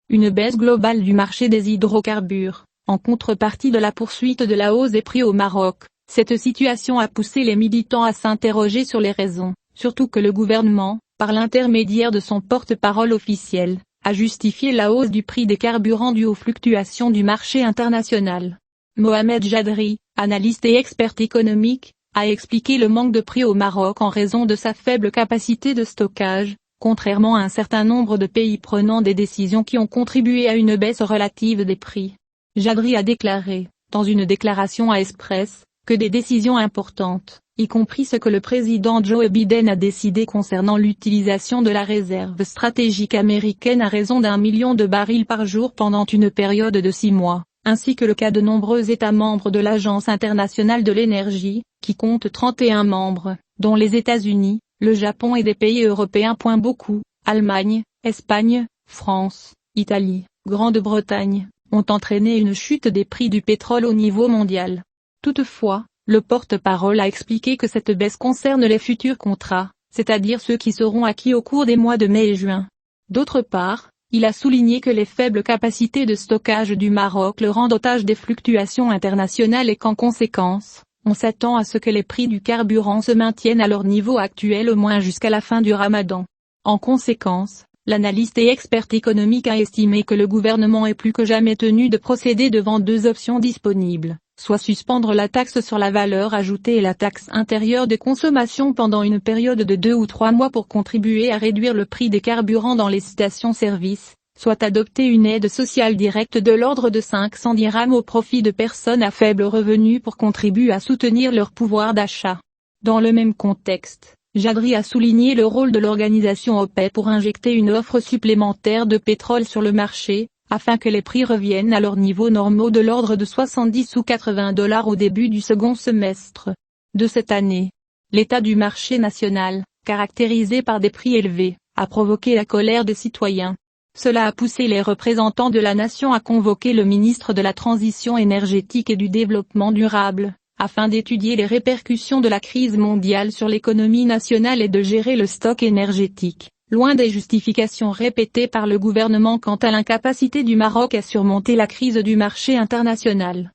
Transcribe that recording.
une baisse globale du marché des hydrocarbures, en contrepartie de la poursuite de la hausse des prix au Maroc. Cette situation a poussé les militants à s'interroger sur les raisons, surtout que le gouvernement, par l'intermédiaire de son porte-parole officiel, a justifié la hausse du prix des carburants due aux fluctuations du marché international. Mohamed Jadri, analyste et expert économique, a expliqué le manque de prix au Maroc en raison de sa faible capacité de stockage, contrairement à un certain nombre de pays prenant des décisions qui ont contribué à une baisse relative des prix. Jadri a déclaré, dans une déclaration à Express, que des décisions importantes, y compris ce que le président Joe Biden a décidé concernant l'utilisation de la réserve stratégique américaine à raison d'1 million de barils par jour pendant une période de 6 mois, ainsi que le cas de nombreux États membres de l'Agence internationale de l'énergie, qui compte 31 membres, dont les États-Unis, le Japon et des pays européens. Beaucoup, Allemagne, Espagne, France, Italie, Grande-Bretagne, ont entraîné une chute des prix du pétrole au niveau mondial. Toutefois, le porte-parole a expliqué que cette baisse concerne les futurs contrats, c'est-à-dire ceux qui seront acquis au cours des mois de mai et juin. D'autre part, il a souligné que les faibles capacités de stockage du Maroc le rendent otage des fluctuations internationales et qu'en conséquence, on s'attend à ce que les prix du carburant se maintiennent à leur niveau actuel au moins jusqu'à la fin du Ramadan. En conséquence, l'analyste et expert économique a estimé que le gouvernement est plus que jamais tenu de procéder devant deux options disponibles, soit suspendre la taxe sur la valeur ajoutée et la taxe intérieure de consommation pendant une période de 2 ou 3 mois pour contribuer à réduire le prix des carburants dans les stations-service, soit adopter une aide sociale directe de l'ordre de 500 dirhams au profit de personnes à faible revenu pour contribuer à soutenir leur pouvoir d'achat. Dans le même contexte, Jadri a souligné le rôle de l'organisation OPEP pour injecter une offre supplémentaire de pétrole sur le marché, afin que les prix reviennent à leurs niveaux normaux de l'ordre de 70 ou 80 $ au début du second semestre de cette année. L'état du marché national, caractérisé par des prix élevés, a provoqué la colère des citoyens. Cela a poussé les représentants de la nation à convoquer le ministre de la Transition énergétique et du Développement durable, afin d'étudier les répercussions de la crise mondiale sur l'économie nationale et de gérer le stock énergétique, loin des justifications répétées par le gouvernement quant à l'incapacité du Maroc à surmonter la crise du marché international.